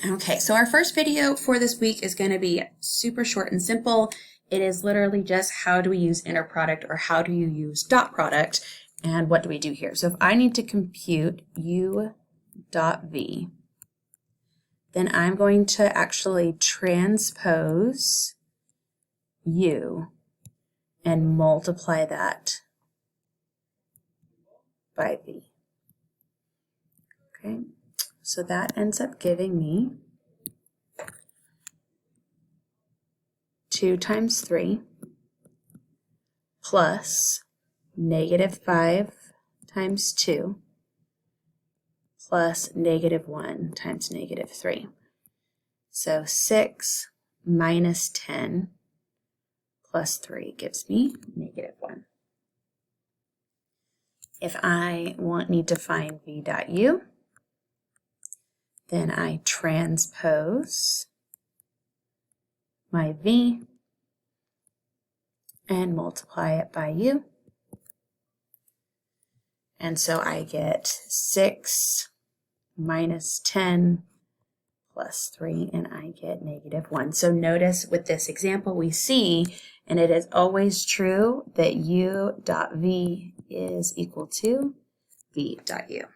Okay, so our first video for this week is going to be super short and simple. It is literally just how do we use inner product, or how do you use dot product, and what do we do here. So if I need to compute u dot v, then I'm going to actually transpose u and multiply that by v. Okay, so that ends up giving me 2 times 3 plus -5 times 2 plus -1 times -3. So 6 minus 10 plus 3 gives me -1. If I need to find v dot u, then I transpose my v and multiply it by u. And so I get 6 minus 10 plus 3, and I get -1. So notice with this example we see, and it is always true, that u dot v is equal to v dot u.